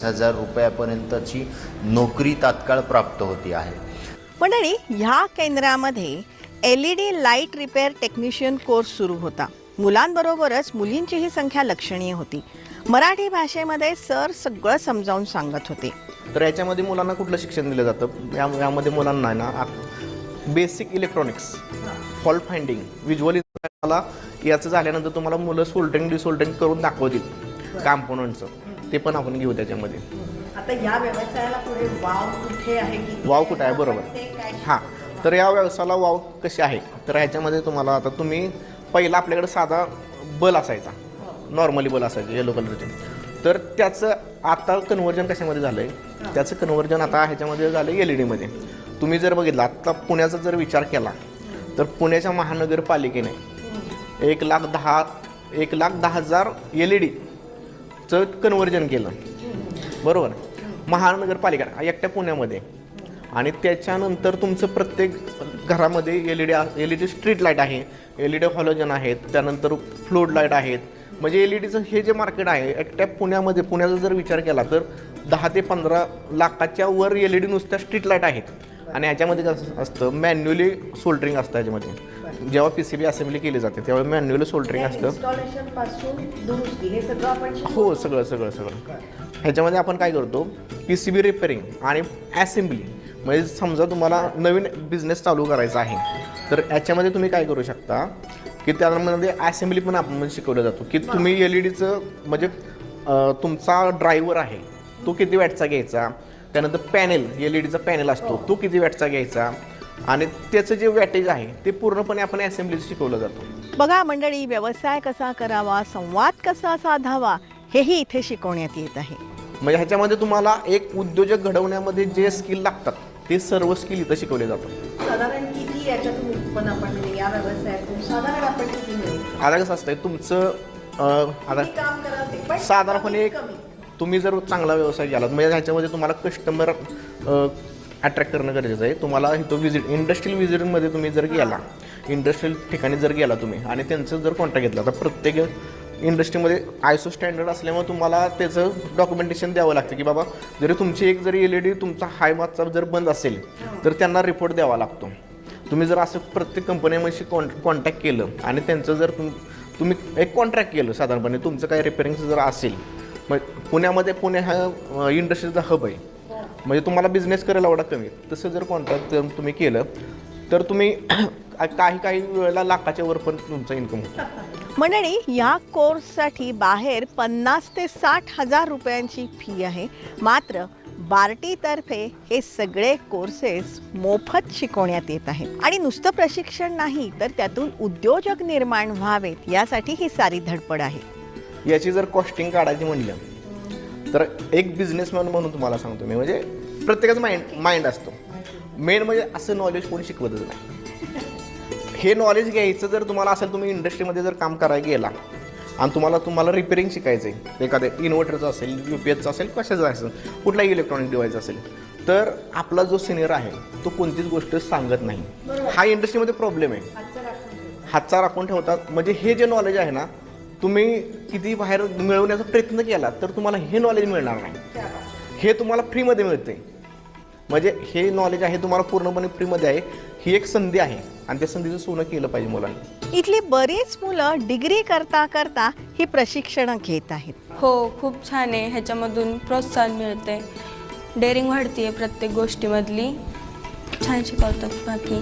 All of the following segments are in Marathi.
₹10,000 नोकरी तात्काळ प्राप्त होती आहे. मंडळी, ह्या केंद्रामध्ये LED light repair technician course सुरू होता. मुलांबरोबरच मुलींचीही संख्या लक्षणीय होती. मराठी भाषेमध्ये सर सगळं समजावून सांगत होते. तर याच्यामध्ये मुलांना कुठलं शिक्षण दिलं जातं? यामध्ये मुलांना आहे ना basic electronics, fault finding, visually मला याचं झाल्यानंतर तुम्हाला मुलं सोल्डरिंग डिसोल्डरिंग करून दाखवतील कॉम्पोनंटचं, ते पण आपण घेऊ त्याच्यामध्ये. आता या व्यवसायाला पुढे वाव कुठे आहे की वाव कुठे आहे? बरोबर. हां, तर या व्यवसायाला वाव कशी आहे? तर ह्याच्यामध्ये तुम्हाला आता तुम्ही पहिला आपल्याकडे साधा बल असायचा, नॉर्मली बल असायचे येलो कलरचे. तर त्याचं आता कन्व्हर्जन कशामध्ये झालं आहे? त्याचं कन्व्हर्जन आता ह्याच्यामध्ये झालं LED. तुम्ही जर बघितलं आत्ता पुण्याचा जर विचार केला तर पुण्याच्या महानगरपालिकेने 1,10,000 LEDचं कन्व्हर्जन केलं, बरोबर, महानगरपालिका एकट्या पुण्यामध्ये. आणि त्याच्यानंतर तुमचं प्रत्येक घरामध्ये LED स्ट्रीट लाईट आहे, LED हॉलोजन आहेत, त्यानंतर फ्लोड लाईट आहेत. म्हणजे LEDचं हे जे मार्केट आहे एकट्या पुण्याचा जर विचार केला तर 10 ते 15 लाखाच्या वर LED नुसत्या स्ट्रीट लाईट आहेत. आणि ह्याच्यामध्ये कसं असतं, मॅन्युअली सोल्डरिंग असतं ह्याच्यामध्ये. जेव्हा PCB असेंब्ली केली जाते तेव्हा मॅन्युअली सोल्डरिंग असतं. हो, सगळं ह्याच्यामध्ये आपण काय करतो, PCB रिपेअरिंग आणि असेंब्ली. म्हणजे समजा तुम्हाला नवीन बिझनेस चालू करायचा आहे तर याच्यामध्ये तुम्ही काय करू शकता की त्यामध्ये असेंब्ली पण आपण शिकवलं जातो की तुम्ही LEDचं म्हणजे तुमचा ड्रायव्हर आहे तो किती वॅटचा घ्यायचा, त्यानंतर पॅनेल LEDचा पॅनेल असतो तो किती वॅटचा घ्यायचा, आणि त्याचं जे वॅटेज आहे ते पूर्णपणे आपण असेंब्लीचं शिकवलं जातो. बघा मंडळी, व्यवसाय कसा करावा, संवाद कसा साधावा, हेही इथे शिकवण्यात येत आहे. म्हणजे ह्याच्यामध्ये तुम्हाला एक उद्योजक घडवण्यामध्ये जे स्किल लागतात ते सर्व स्किल इथं शिकवले जातात. साधारण किती याच्यातून उत्पन्न आपण या व्यवसायातून साधारण आपण किती मिळेल? आता कसं असतंय तुमचं आता साधारणपणे तुम्ही जर चांगला व्यवसाय केला म्हणजे ह्याच्यामध्ये तुम्हाला कस्टमर अट्रॅक्ट करणं गरजेचं आहे. तुम्हाला इथं इंडस्ट्रियल व्हिजिटमध्ये तुम्ही जर गेला, इंडस्ट्रियल ठिकाणी जर गेला तुम्ही आणि त्यांचं जर कॉन्टॅक्ट घेतला, तर प्रत्येक इंडस्ट्रीमध्ये ISO स्टँडर्ड असल्यामुळे तुम्हाला त्याचं डॉक्युमेंटेशन द्यावं लागतं की बाबा जरी तुमची जरी LED तुमचा हाय मार्कचा जर बंद असेल तर त्यांना रिपोर्ट द्यावा लागतो. तुम्ही जर असं प्रत्येक कंपन्यांशी कॉन्टॅक्ट केलं आणि त्यांचं जर तुम्ही एक कॉन्ट्रॅक्ट केलं साधारणपणे तुमचं काही रिपेअरिंगचं जर असेल, मग पुणे हा इंडस्ट्रीचा हब आहे, म्हणजे तुम्हाला बिझनेस करायला एवढा कमी. तसं जर कॉन्ट्रॅक्ट तुम्ही केलं तर तुम्ही काही वेळेला लाखाच्या वर पण तुमचं इन्कम होतं. मंडळी, या कोर्ससाठी बाहेर 50 ते 60 हजार रुपयांची फी आहे. मात्र बार्टीतर्फे हे सगळे कोर्सेस मोफत शिकवण्यात येत आहेत. आणि नुसतं प्रशिक्षण नाही तर त्यातून उद्योजक निर्माण व्हावेत यासाठी ही सारी धडपड आहे. याची जर कॉस्टिंग काढायची म्हणलं तर एक बिझनेसमॅन म्हणून तुम्हाला सांगतो मी, म्हणजे प्रत्येकाचं माइंड असतो. मेन म्हणजे असं नॉलेज कोणी शिकवतच नाही. हे नॉलेज घ्यायचं जर तुम्हाला असेल, तुम्ही इंडस्ट्रीमध्ये जर काम करायला गेला आणि तुम्हाला रिपेअरिंग शिकायचं आहे, एखाद्या इन्व्हर्टरचं असेल, UPSचं असेल, कशाचं असेल, कुठलाही इलेक्ट्रॉनिक डिव्हाइस असेल, तर आपला जो सिनियर आहे तो कोणतीच गोष्ट सांगत नाही. हा इंडस्ट्रीमध्ये प्रॉब्लेम आहे. हातचा राखून ठेवतात. म्हणजे हे जे नॉलेज आहे ना, तुम्ही किती बाहेर मिळवण्याचा प्रयत्न केला तर तुम्हाला हे नॉलेज मिळणार नाही. हे तुम्हाला फ्रीमध्ये मिळते. म्हणजे हे नॉलेज आहे तुम्हाला पूर्णपणे फ्रीमध्ये आहे. ही एक संधी आहे आणि त्या संधीचं सोनं केलं पाहिजे मुलांनी. इथली बरीच मुलं डिग्री करता करता ही प्रशिक्षणं घेत आहेत. हो, खूप छान आहे. ह्याच्यामधून प्रोत्साहन मिळते, डेअरिंग वाढते प्रत्येक गोष्टीमधली. छान शिकवतात, बाकी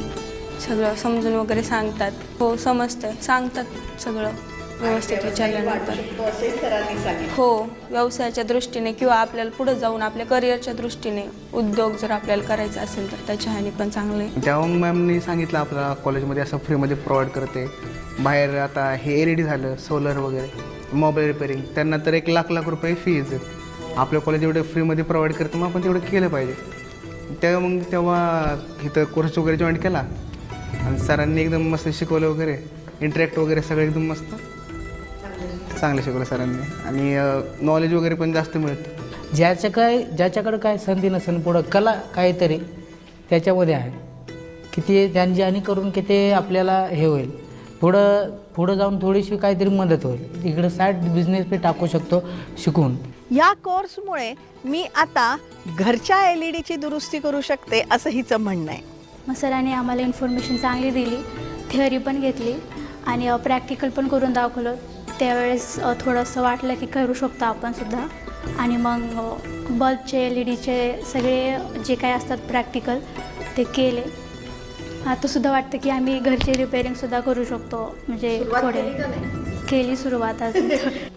सगळं समजून वगैरे सांगतात. हो, समजतं, सांगतात सगळं व्यवस्थित विचारल्यानंतर. हो, व्यवसायाच्या दृष्टीने किंवा आपल्याला पुढे जाऊन आपल्या करिअरच्या दृष्टीने उद्योग जर आपल्याला करायचा असेल तर त्याच्या ह्याने पण चांगले. तेव्हा मॅमनी सांगितलं आपल्याला कॉलेजमध्ये असं फ्रीमध्ये प्रोव्हाइड करते. बाहेर आता हे LED झालं, सोलर वगैरे, मोबाईल रिपेअरिंग, त्यांना तर 1,00,000 रुपये फीज. आपल्या कॉलेज एवढं फ्रीमध्ये प्रोव्हाइड करतं, मग आपण तेवढं केलं पाहिजे. तेव्हा इथं कोर्स वगैरे जॉईन केला आणि सरांनी एकदम मस्त शिकवलं वगैरे, इंटरॅक्ट वगैरे सगळं एकदम मस्त चांगलं शिकवलं सरांनी. आणि नॉलेज वगैरे पण जास्त मिळतं. ज्याच्याकडं काय संधी नसेल, पुढं कला काहीतरी त्याच्यामध्ये आहे की ते त्यांनी करून की ते आपल्याला हे होईल, पुढं जाऊन थोडीशी काहीतरी मदत होईल. इकडं साईड बिझनेस पे टाकू शकतो शिकून. या कोर्समुळे मी आता घरच्या LED ची दुरुस्ती करू शकते असं हिचं म्हणणं आहे. मग सरांनी आम्हाला इन्फॉर्मेशन चांगली दिली, थिअरी पण घेतली आणि प्रॅक्टिकल पण करून दाखवलं. त्यावेळेस थोडंसं वाटलं की करू शकतो आपण सुद्धा. आणि मग बल्बचे LED सगळे जे काय असतात प्रॅक्टिकल ते केले. आता सुद्धा वाटतं की आम्ही घरचे रिपेअरिंगसुद्धा करू शकतो. म्हणजे थोडे केली सुरुवात अजून.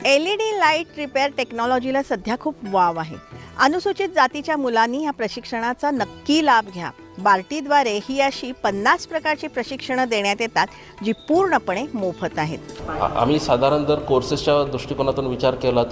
LED लाईट रिपेअर टेक्नॉलॉजीला सध्या खूप वाव आहे. अनुसूचित जातीच्या मुलांनी या प्रशिक्षणाचा नक्की लाभ घ्या. बार्टीद्वारे ही अशी 50 प्रकारची प्रशिक्षणं देण्यात येतात जी पूर्णपणे मोफत आहेत. आम्ही साधारण जर कोर्सेसच्या दृष्टिकोनातून विचार केला तर